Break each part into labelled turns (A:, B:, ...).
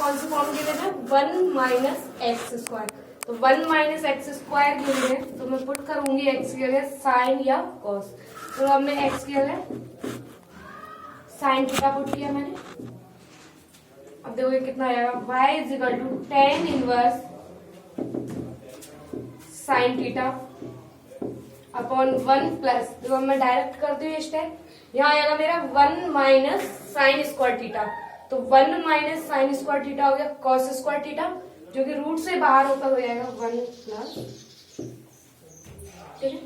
A: कौन सी form given है, 1 minus x square. तो 1 माइनस एक्स स्क्वायर गिवन है, तो मैं पुट करूंगी एक्स की जगह साइन या कॉस। तो अब मैं एक्स की जगह साइन थीटा पुट किया मैंने। अब देखो ये कितना आएगा, y is equal to tan inverse sine theta upon 1 plus, देखो मैं डायरेक्ट करती हूँ स्टेप, यहाँ आएगा मेरा 1 माइनस साइन स्क्वायर थीटा। तो 1 माइनस साइन स्क्वायर थीटा हो गया कॉस स्क्वायर थीटा, जो कि रूट से बाहर होकर हो जाएगा 1 प्लस। ठीक है,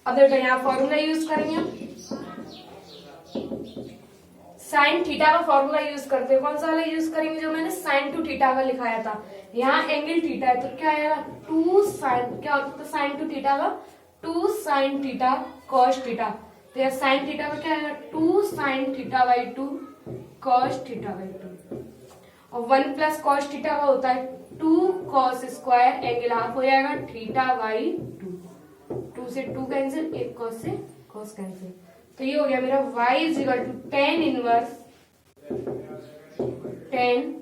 A: अब देखो यहाँ फॉर्मूला यूज करेंगे हम, साइन थीटा का फॉर्मूला यूज करते हैं। कौन सा वाला यूज करेंगे, जो मैंने साइन टू थीटा का लिखाया था। यहाँ एंगल थीटा है, तो क्या आएगा 2 साइन, क्या होता है साइन टू थीटा का 2 साइन थीटा कॉस थीटा। तो यह साइन थीटा का क्या आएगा 2 sine theta by 2 cos theta by 2, और 1 प्लस कॉस थीटा का होता है 2 कॉस स्क्वायर, एंगल हाफ हो जाएगा थीटा बाई 2 से 2 कैंसिल, एक कॉस से कॉस कैंसिल। तो ये हो गया मेरा y is equal to tan inverse tan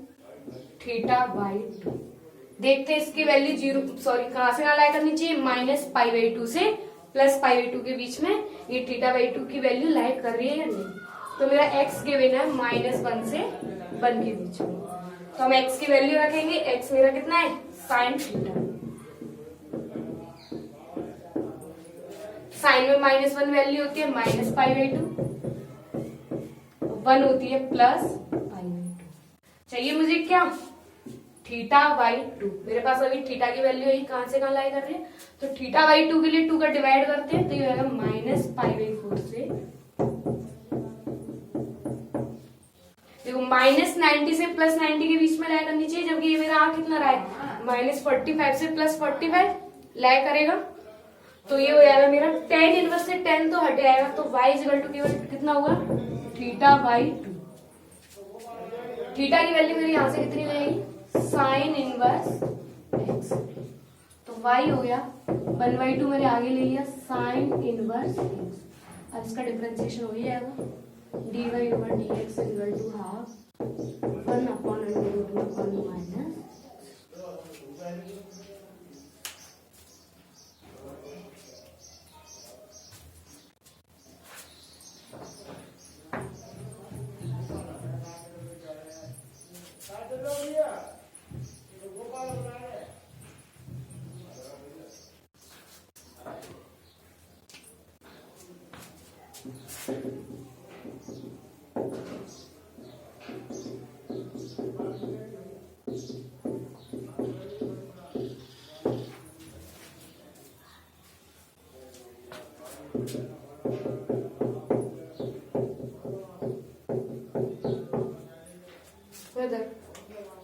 A: theta by 2। देखते हैं इसकी वैल्यू जीरो, सॉरी कहां से अलाइ करनी चाहिए, माइनस पाई बाई 2 से प्लस पाई बाई 2 के बीच में ये थीटा बाई 2 की वैल्यू लाई कर रही है या नहीं। तो मेरा x गिवन है -1 से 1 के बीच में, तो हम x की वैल्यू रखेंगे। x मेरा कितना है साइन थीटा, साइन में -1 वैल्यू होती है माइनस पाई बाई 2, 1 होती है प्लस पाई बाई 2। चाहिए मुझे क्या, थीटा बाई 2। मेरे पास अभी थीटा की वैल्यू है, कहां से कहां लाई कर रहे हैं, तो थीटा बाई 2 के लिए 2 का डिवाइड करते हैं, तो ये आएगा माइनस पाई बाई 4 से। देखो -90 से +90 के बीच में लाई करनी चाहिए, जबकि ये मेरा कितना रहा है -45 से +45 लाई करेगा। तो ये हो जाएगा मेरा 10 इनवर्स से 10 तो हट जाएगा, तो y इज इक्वल टू केवल कितना होगा थीटा बाई 2। थीटा की वैल्यू मेरी यहां से कितनी रहेगी साइन इनवर्स x, तो y हो गया 1/2 मैंने आगे ले लिया साइन इनवर्स x। अब इसका डिफरेंशिएशन हो ही जाएगा, dy over dx equal to half 1 upon √2 upon minus.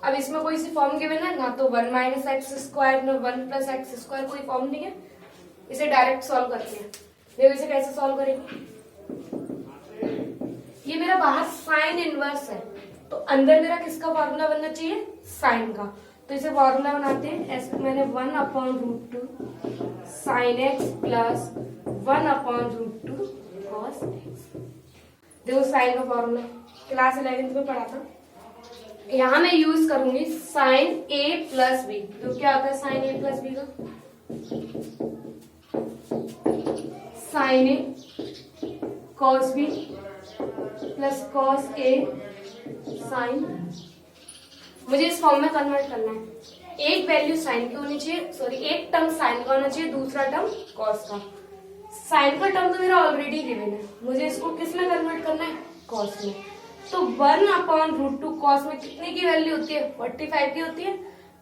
A: अब इसमें कोई सी फॉर्म गिवन है ना, तो 1 माइनस एक्स स्क्वायर ना 1 प्लस एक्स स्क्वायर, कोई फॉर्म नहीं है। इसे डायरेक्ट सॉल्व करते हैं। देखो इसे कैसे सॉल्व करेंगे, ये मेरा बाहर साइन इनवर्स है, तो अंदर मेरा किसका फॉर्मूला बनना चाहिए साइन का। तो इसे फॉर्मूला बनाते हैं, ऐसे मैंने 1 upon √2 sine x plus 1 upon √2 cos x. देखो साइन का फॉर्मूला क्लास 11th में पढ़ा था। यहां मैं यूज करूंगी साइन a प्लस बी। तो क्या होता है साइन a प्लस बी का, sine a cos B plus cos a sine. मुझे इस फॉर्म में कन्वर्ट करना है। एक वैल्यू साइन की होनी चाहिए, सॉरी एक टर्म साइन का होना चाहिए, दूसरा टर्म कॉस का। साइन का टर्म तो मेरा ऑलरेडी गिवन है, मुझे इसको किस में कन्वर्ट करना है कॉस में। तो 1 अपॉन √2 कॉस में कितने की वैल्यू होती है 45 की होती है,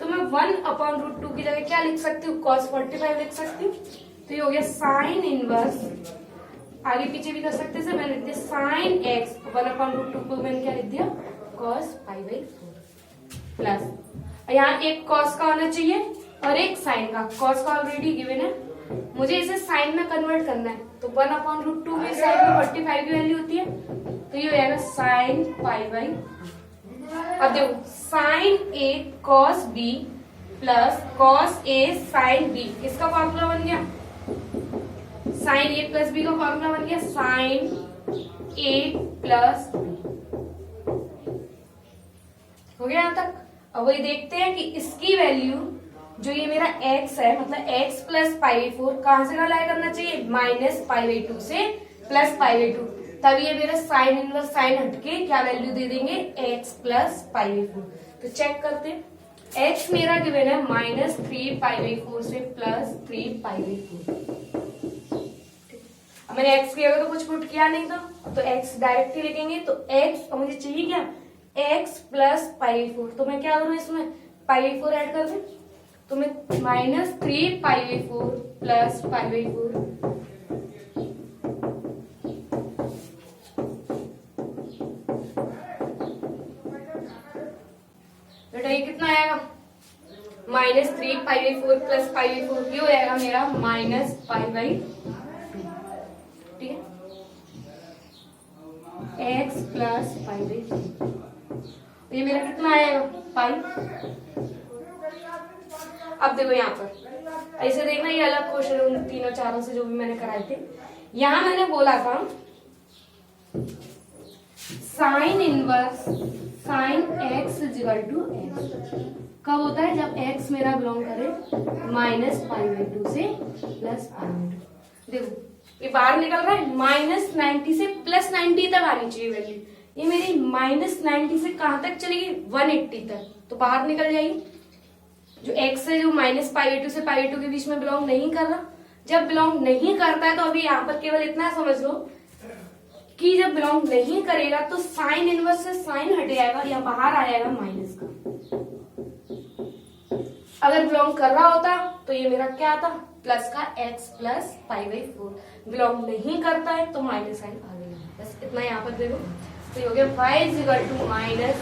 A: तो मैं 1 अपॉन √2 की जगह क्या लिख सकती हूँ cos 45 लिख सकती हूँ। तो ये हो गया साइन इनवर्स, आगे पीछे भी कर सकते हैं, मैंने लिख दिया साइन एक्स 1 अपॉन √2 को मैंने क्या लिख दिया cos π/4 प्लस, यहाँ एक cos का होना चाहिए और एक साइन का। cos का ऑलरेडी गिवन है, मुझे इसे साइन में कन्वर्ट करना है, तो 1 अपॉन √2 में साइन में 45 की वैल्यू होती है, तो ये हो जाएगा साइन π/। अब देखो sine a cos b plus cos a sine b, इसका फॉर्मूला बन गया साइन a प्लस b का फॉर्मूला बन गया साइन a प्लस b। हो गया यहाँ तक। अब वही देखते हैं कि इसकी वैल्यू जो ये मेरा x है, मतलब x प्लस पाई 4 कहां से कहां लाया करना चाहिए, माइनस पाई 2 से प्लस पाई 2, तब ये मेरा साइन इनवर्स साइन हटके क्या वैल्यू दे देंगे, x प्लस पाई 4। तो चेक करते हैं, x मेरा गिवन है माइनस 3 पाई 4 से प्लस 3 पाई 4। अब मैंने x की जगह तो कुछ पुट किया नहीं था, तो x डायरेक्ट ही लिखेंगे। तो x मुझे चाहिए क्या, x प्लस पाई 4, तो मैं क्या करूं इसमें पाई 4 ऐड कर दूं, तो मैं माइनस 3 पाई 4 प्लस पाई 4, बेटा ये कितना आएगा, माइनस 3 पाई 4 प्लस पाई 4 क्यों आएगा मेरा माइनस पाई 2, ठीक है, x प्लस पाई 2, ये मेरा कितना आएगा पाई। अब देखो यहाँ पर ऐसे देखना, ये अलग क्वेश्चन है उन तीनों चारों से जो भी मैंने कराए थे। यहां मैंने बोला था sine inverse sine x is equal to X कब होता है, जब x मेरा बिलोंग करे माइनस पाई 2 से प्लस पाई 2। देखो ये बाहर निकल रहा है, माइनस 90 से प्लस 90 तक आनी चाहिए वैल्यू, ये मेरी माइनस 90 से कहां तक चलेगी, 180 तक, तो बाहर निकल जाएगी। जो x है जो माइनस पाई 2 से पाई 2 के बीच में बिलोंग नहीं कर रहा, जब बिलोंग नहीं करता है तो अभी यहाँ पर केवल इतना समझ लो कि जब बिलोंग नहीं करेगा तो साइन इनवर्स से साइन हट जाएगा या बाहर आ जाएगा माइनस का। अगर बिलोंग कर रहा होता तो ये मेरा क्या आता, प्लस का x प्लस पाई 4, बिलोंग नहीं करता है तो माइनस साइन आ गया। बस इतना यहाँ पर देखो, तो ये हो गया y is equal to minus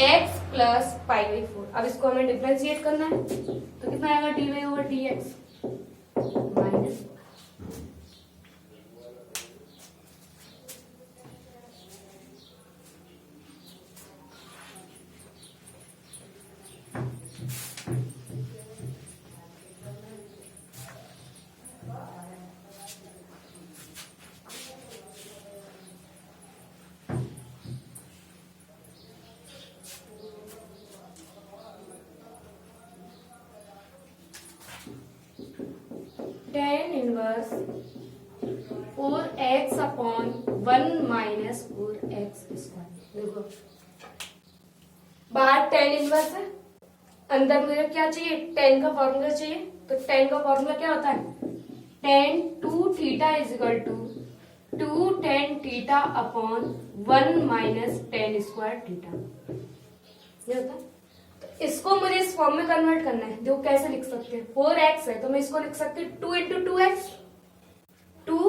A: X plus pi 4। अब इसको हमें डिफरेंशिएट करना है, तो कितना आएगा dy over dx minus, tan inverse 4x upon 1 minus 4x square. देखो बाहर tan इनवर्स है, अंदर मुझे क्या चाहिए, tan का फॉर्मूला चाहिए। तो tan का फॉर्मूला क्या होता है, tan 2 theta is equal to 2 tan theta upon 1 minus tan square theta, ये होता है। इसको मुझे इस फॉर्म में कन्वर्ट करना है। देखो कैसे लिख सकते हैं, 4x है तो मैं इसको लिख सकती हूँ 2 into 2x, 2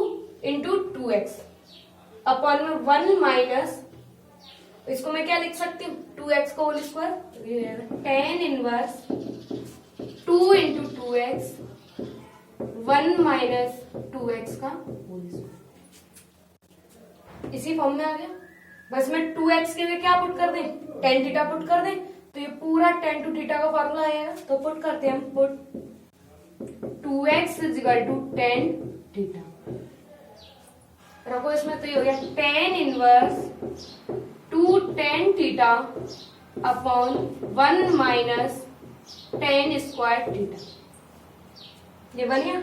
A: into 2x upon में 1 माइनस, इसको मैं क्या लिख सकती हूँ 2x का whole square, tan inverse 2 into 2x 1 minus 2x का होल स्क्वायर, इसी फॉर्म में आ गया। बस मैं 2x के लिए क्या पुट कर दें, tan थीटा पुट कर दें, तो ये पूरा tan टू थीटा का फॉर्मूला आएगा। तो पुट करते हैं हम, put 2x is equal to tan theta रखो इसमें, तो ये हो गया tan inverse 2 tan theta upon 1 minus tan square theta, ये बन गया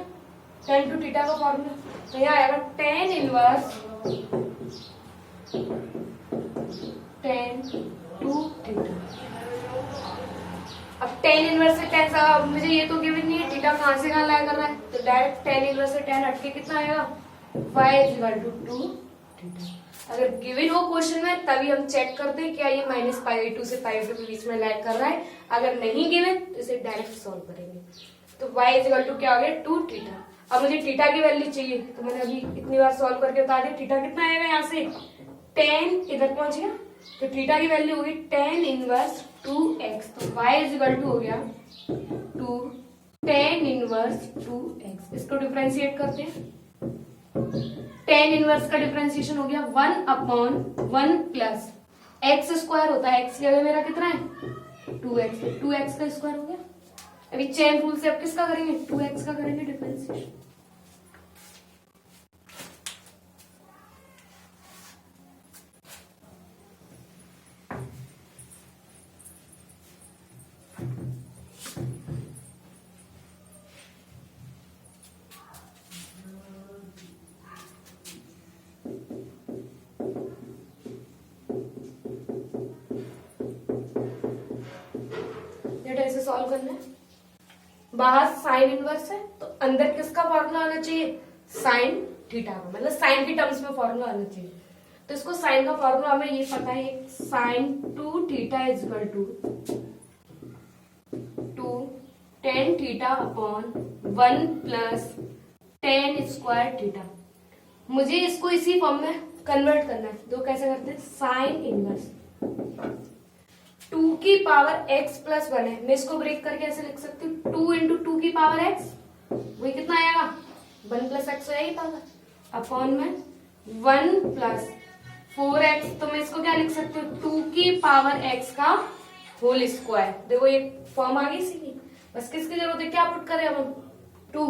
A: tan टू थीटा का फॉर्मूला। तो यहाँ आएगा tan inverse tan two theta. अब tan इनवर्स से tan सा, मुझे ये तो गिवन नहीं है थीटा कहां से कहां लाया कर रहा है, तो डायरेक्ट tan इनवर्स से tan हटके कितना आएगा, y is equal to 2 theta. अगर गिवन हो क्वेश्चन में तभी हम चेक करते हैं क्या ये माइनस पाई 2 से पाई 2 के बीच में लाया कर रहा है, अगर नहीं गिवन तो इसे डायरेक्ट सॉल्व करेंगे। तो y इज इक्वल टू क्या हो गया 2 थीटा। अब मुझे थीटा की वैल्यू चाहिए, तो मैंने अभी इतनी बार सॉल्व करके बता दिया थीटा कितना आएगा, यहाँ से tan इधर पहुंच गया, तो थीटा की वैल्यू होगी tan इनवर्स 2x, तो y इज इक्वल टू हो गया 2 tan इनवर्स 2x। इसको डिफरेंशिएट करते हैं, tan इनवर्स का डिफरेंशिएशन हो गया 1 अपॉन 1 प्लस x स्क्वायर होता है, x की जगह मेरा कितना है 2x, 2x का स्क्वायर हो गया। अभी चेन रूल से अब किसका करेंगे, 2x का करेंगे डिफरेंशिएशन। कैसे सॉल्व करना है, बाहर साइन इनवर्स है तो अंदर किसका फॉर्मूला आना चाहिए, साइन थीटा का, मतलब साइन की टर्म्स में फॉर्मूला आना चाहिए। तो इसको साइन का फॉर्मूला हमें ये पता है, sine 2 theta is equal to tan theta upon 1 plus tan square theta. मुझे इसको इसी फॉर्म में कन्वर्ट करना है। तो कैसे करते हैं, साइन इनवर्स 2 की पावर x प्लस 1 है, मैं इसको ब्रेक करके ऐसे लिख सकती हूँ 2 इंटू 2 की पावर x, वही कितना आएगा 1 प्लस एक्स हो जाएगी पावर, अपॉन में 1 प्लस 4x, तो मैं इसको क्या लिख सकती हूँ 2 की पावर x का होल स्क्वायर। देखो ये फॉर्म आ गई सीधी, बस किसकी जरूरत है, क्या पुट करें अब हम 2,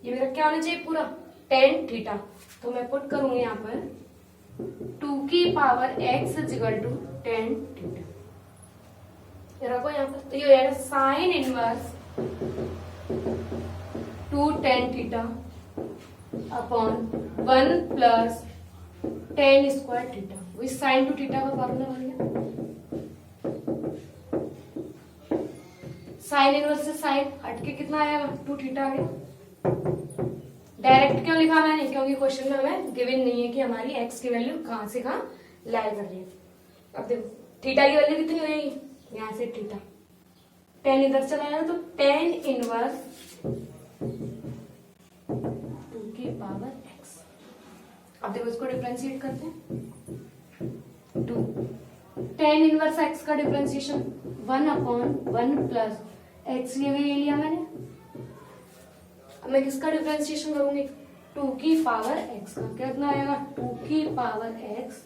A: ये मेरा क्या होना चाहिए पूरा टेन थीटा, तो मैं पुट करूंगी यहाँ पर 2 की power x is equal to tan theta, रखो यहाँ पर। तो ये हो जाएगा sine inverse 2 tan theta upon 1 plus tan square theta, वही साइन टू थीटा का फॉर्मूला बन गया। साइन इनवर्स से साइन हटके कितना आएगा 2 थीटा आ गया। डायरेक्ट क्यों लिखा मैंने, क्योंकि क्वेश्चन में हमें गिवन नहीं है कि हमारी एक्स की वैल्यू कहां से कहां लाई कर रही है। अब देखो थीटा की वैल्यू कितनी हो जाएगी, यहां से थीटा, टेन इधर चला जाएगा तो टेन इनवर्स 2 की पावर x। अब देखो इसको डिफरेंशिएट करते हैं, 2 टेन इनवर्स x का डिफरेंशिएशन 1 अपॉन 1 प्लस x, ये लिया मैंने। अब मैं किसका डिफरेंशिएशन करूंगी 2 की पावर x का, कितना आएगा 2 की पावर x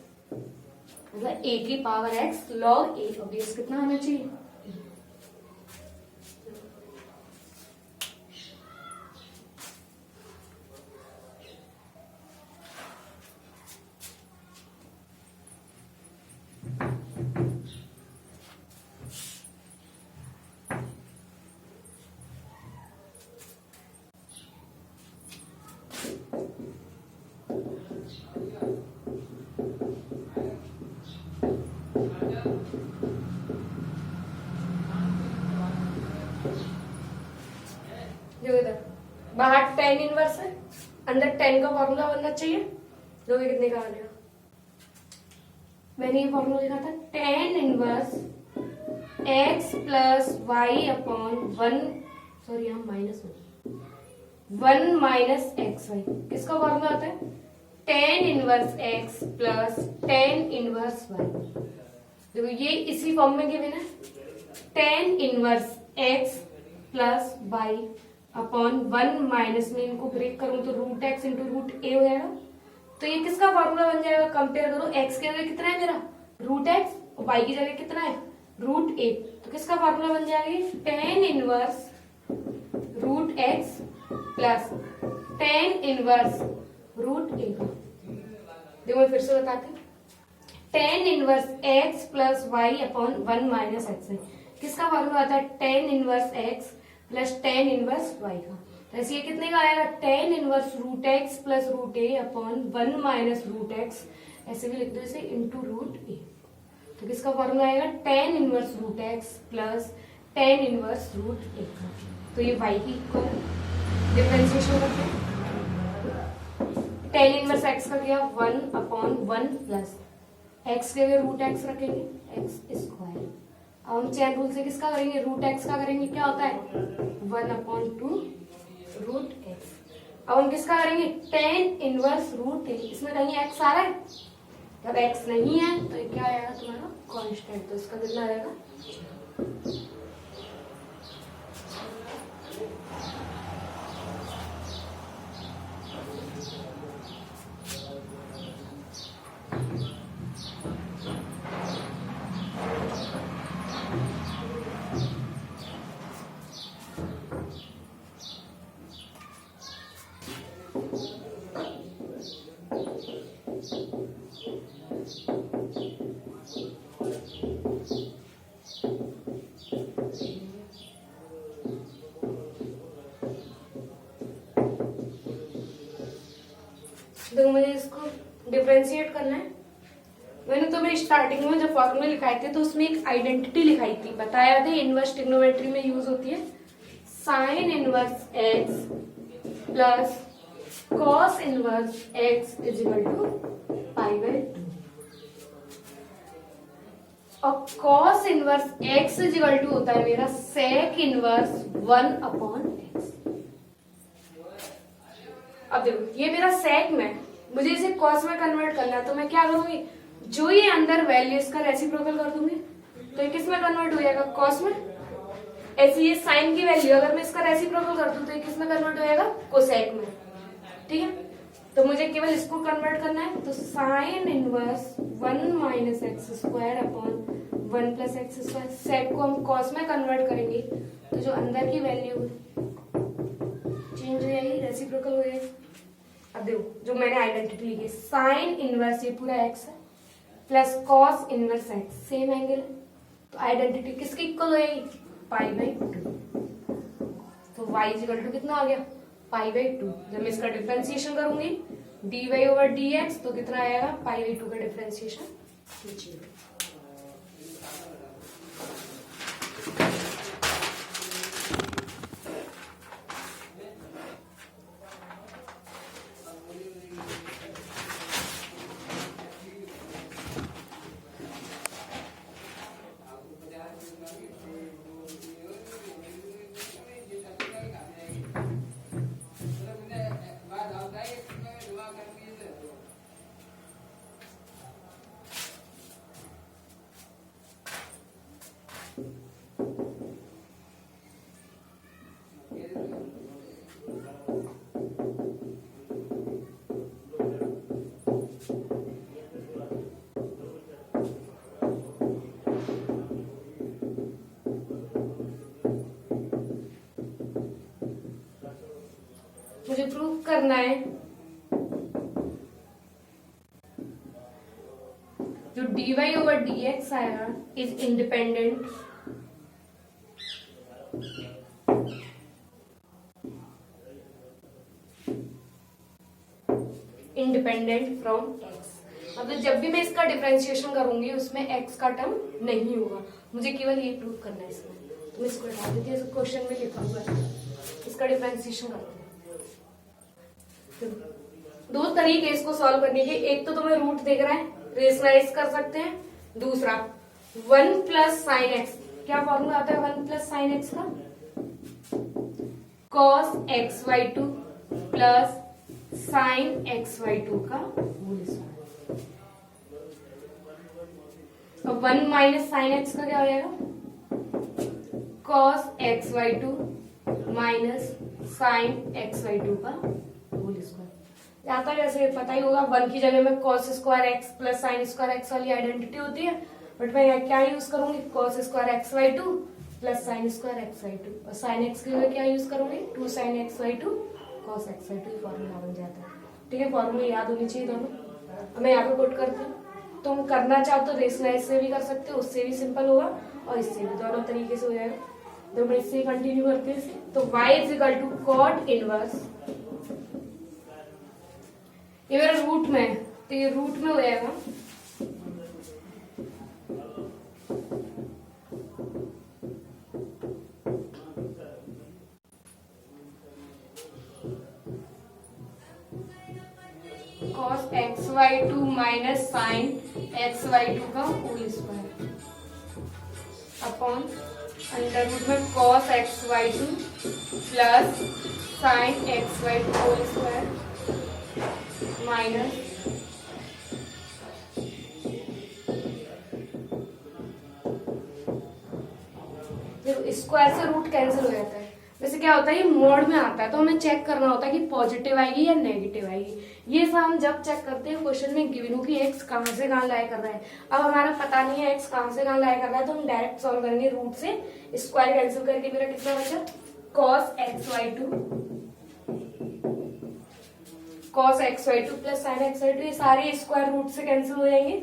A: मतलब a की पावर x log a, और बेस कितना आना चाहिए, जो इधर बाहर टेन इनवर्स है, अंदर टेन का फॉर्मूला बनना चाहिए, जो भी कितने का आ गया, मैंने ये फॉर्मूला लिखा था tan inverse x plus Y upon 1, sorry यहाँ माइनस 1 माइनस एक्स वाई, किसका फॉर्मूला आता है tan inverse x plus tan inverse Y. देखो ये इसी फॉर्म में गिवन है, tan inverse x plus Y upon 1 minus में इनको ब्रेक करूं तो root X into root A हो जाएगा। तो ये किसका फॉर्मूला बन जाएगा, कंपेयर करो x की जगह कितना है मेरा रूट एक्स और y की जगह कितना है रूट ए, तो किसका फॉर्मूला बन जाएगा tan inverse root x plus tan inverse root a का। देखो मैं फिर से बताती हूँ, tan inverse x plus Y upon 1 minus x है, किसका फॉर्मूला आता है tan inverse x plus tan inverse y का। तो ऐसे ये कितने का आएगा tan inverse root x plus root a upon 1 minus root x, ऐसे भी लिख दो इसे इंटू रूट ए। तो किसका फॉर्मूला आएगा tan inverse root x plus tan inverse root a का। तो ये वाई की इक्वल डिफरेंशिएशन करते हैं, टेन इनवर्स एक्स का किया 1 अपॉन 1 प्लस एक्स के लिए रूट एक्स रखेंगे एक्स स्क्वायर। अब हम चेन रूल से किसका करेंगे रूट एक्स का करेंगे, क्या होता है 1 अपॉन 2 रूट एक्स। अब हम किसका करेंगे टेन इनवर्स रूट ए, इसमें कहीं एक्स आ रहा है, जब एक्स नहीं है तो ये क्या आएगा तुम्हारा कांस्टेंट, तो इसका कितना आएगा तो मुझे इसको डिफरेंशिएट करना है, मैंने तुम्हें स्टार्टिंग में जब फॉर्मूले लिखाए थे तो उसमें एक आइडेंटिटी लिखाई थी, बताया था इनवर्स ट्रिग्नोमेट्री में यूज होती है, sine inverse x plus cos inverse X is equal to pi by 2, और cos inverse X is equal to होता है मेरा सेक इनवर्स 1/x। अब देखो ये मेरा सेक में, मुझे इसे कॉस में कन्वर्ट करना है, तो मैं क्या करूंगी, जो ये अंदर वैल्यू इसका रेसिप्रोकल कर दूंगी, तो ये किस में कन्वर्ट हो जाएगा, कॉस में। ऐसे ये साइन की वैल्यू अगर मैं इसका रेसिप्रोकल कर दूं तो ये किस में कन्वर्ट हो जाएगा, कोसेक में। ठीक है, तो मुझे केवल इसको कन्वर्ट करना है, तो sin inverse 1 minus x square upon 1 plus x square, sec को हम कॉस में कन्वर्ट करेंगे तो जो अंदर की वैल्यू चेंज हो जाएगी, रेसिप्रोकल हो जाएगी। अब देखो जो मैंने आइडेंटिटी लिखी, साइन इनवर्स ये पूरा एक्स है plus cos inverse x, same angle है, तो आइडेंटिटी किसके इक्वल हो जाएगी, पाई बाई 2। तो y इज इक्वल टू कितना आ गया, पाई बाई 2। जब मैं इसका डिफरेंशिएशन करूंगी dy ओवर dx तो कितना आएगा, पाई बाई 2 का डिफरेंशिएशन कीजिए। मुझे प्रूव करना है जो dy ओवर dx आएगा इज इंडिपेंडेंट फ्रॉम x। मतलब जब भी मैं इसका डिफरेंशिएशन करूंगी उसमें x का टर्म नहीं होगा, मुझे केवल ये प्रूव करना है इसमें। तो मैं इसको हटा देती हूँ, क्वेश्चन में लिखा हुआ है, इसका डिफरेंशिएशन करते हैं। दो तरीके इसको सॉल्व करने के, एक तो तुम्हें रूट देख रहा है, रेशनलाइज कर सकते हैं, दूसरा 1 प्लस साइन एक्स, क्या फॉर्मूला आता है 1 प्लस साइन एक्स का, cos X by 2 plus sine X by 2 का होल स्क्वायर। अब 1 माइनस साइन एक्स का क्या हो जाएगा, cos X by 2 minus sine X by 2 का होल स्क्वायर। आता कैसे पता ही होगा, 1 की जगह में cos square X plus sine square X वाली आइडेंटिटी होती है, बट मैं यहाँ क्या यूज करूंगी, cos square X by 2 plus sine square X by 2, और साइन एक्स की जगह क्या यूज करूंगी, 2 sine X by 2 cos X by 2 formula बन जाता है। ठीक है, फॉर्मूला याद होनी चाहिए दोनों। मैं यहाँ पे पुट करती हूँ, तुम करना चाहो तो रेशनलाइज से भी कर सकते हो, उससे भी सिंपल होगा और इससे भी, दोनों तरीके से हो जाएगा। तो मैं इससे कंटिन्यू करते हैं, तो y is equal to cot inverse, ये मेरा रूट में है तो ये रूट में हो जाएगा cos X by 2 minus sine X by 2 का whole square upon under root में cos X by 2 plus sine X by 2 whole square minus square से रूट कैंसिल हो जाता है। वैसे क्या होता है, ये मोड में आता है तो हमें चेक करना होता है कि पॉजिटिव आएगी या नेगेटिव आएगी। ये सब हम जब चेक करते हैं क्वेश्चन में गिवन हो कि एक्स कहाँ से कहाँ लाया कर रहा है। अब हमारा पता नहीं है एक्स कहाँ से कहाँ लाया कर रहा है, तो हम डायरेक्ट सॉल्व करेंगे रूट से, स्क्वायर कैंसिल करके मेरा कितना बचा, cos X by 2 cos X by 2 plus sine X by 2, ये सारे स्क्वायर रूट से कैंसिल हो जाएंगे,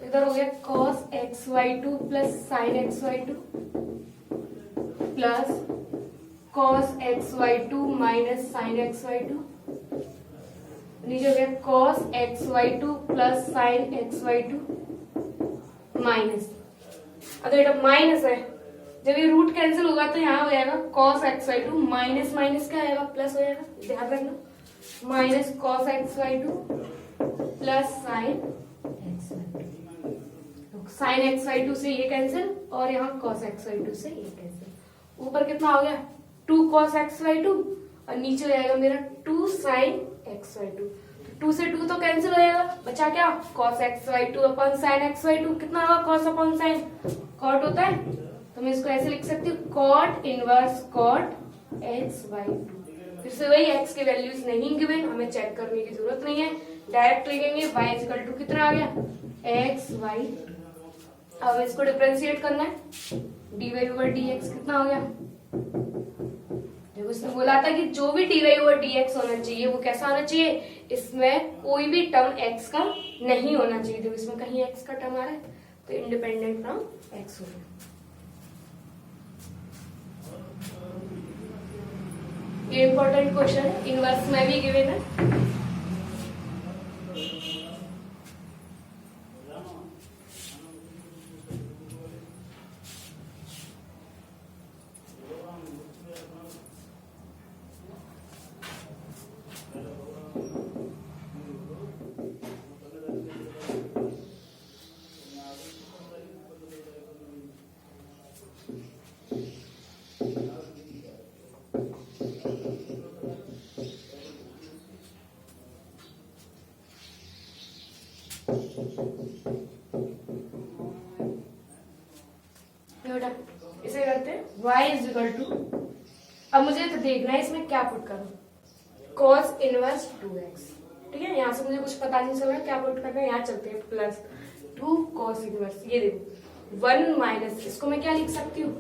A: तो इधर हो गया cos X by 2 plus sine X by 2 plus cos X by 2 minus sine X by 2, नीचे हो गया cos X by 2 plus sine X by 2 minus. अब बेटा माइनस है, जब ये रूट कैंसिल होगा तो यहाँ हो जाएगा cos x/2 माइनस माइनस क्या आएगा प्लस हो जाएगा, ध्यान रखना, minus cos x/2 plus sign x/2। तो साइन x/2 से ये कैंसिल और यहाँ cos x/2 से ये कैंसिल। ऊपर कितना हो गया 2 cos x/2 और नीचे हो जाएगा मेरा 2 sin x/2। 2 से 2 तो कैंसिल हो जाएगा, बचा क्या cos x/2 अपन sin x/2 कितना होगा cos अपन sin cot होता है, तो मैं इसको ऐसे लिख सकती हूँ cot इनवर्स cot x/2। फिर से वही x के वैल्यूज नहीं गिवन, हमें चेक करने की जरूरत नहीं है, डायरेक्ट लिखेंगे y इक्वल टू कितना आ गया x/2। अब इसको डिफरेंशिएट करना है, dy/dx कितना हो गया, देखो उसने बोला था कि जो भी dy/dx होना चाहिए वो कैसा होना चाहिए, इसमें कोई भी टर्म x का नहीं होना चाहिए। देखो इसमें कहीं x का टर्म आ रहा है तो इंडिपेंडेंट टर्म x होगा। ये इंपॉर्टेंट क्वेश्चन है, इनवर्स में भी गिवन है। इसे करते हैं y इज इक्वल टू, अब मुझे तो देखना है इसमें क्या पुट करूं, cos इनवर्स 2x, ठीक है, यहाँ से मुझे कुछ पता नहीं चल रहा क्या पुट करना है, यहाँ चलते हैं प्लस 2 cos इनवर्स, ये देखो 1 माइनस, इसको मैं क्या लिख सकती हूँ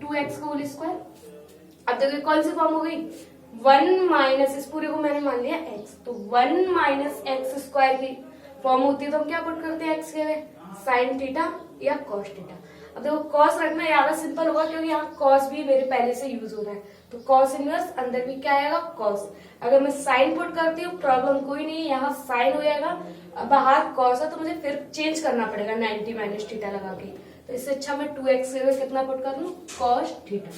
A: 2x का होल स्क्वायर। अब देखो कौन सी फॉर्म हो गई 1 माइनस, इस पूरे को मैंने मान लिया x, तो 1 माइनस एक्स स्क्वायर की फॉर्म होती है तो हम क्या पुट करते हैं x के लिए साइन थीटा या कॉस थीटा। अब देखो कॉस रखना ज्यादा सिंपल होगा क्योंकि यहाँ कॉस भी मेरे पहले से यूज हो रहा है, तो कॉस इनवर्स अंदर भी क्या आएगा कॉस। अगर मैं साइन पुट करती हूँ प्रॉब्लम कोई नहीं है, यहाँ साइन हो जाएगा, बाहर कॉस है तो मुझे फिर चेंज करना पड़ेगा 90 माइनस थीटा लगा के, तो इससे अच्छा मैं 2x के लिए कितना पुट कर लूँ कॉस थीटा।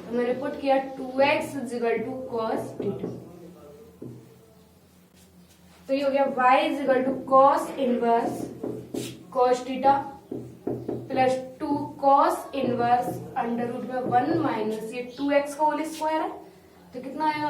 A: तो मैंने पुट किया 2x is equal to cos theta, तो ये हो गया y is equal to cos inverse cos theta plus 2 cos inverse under root में 1 माइनस ये 2x का होल स्क्वायर है, तो कितना आएगा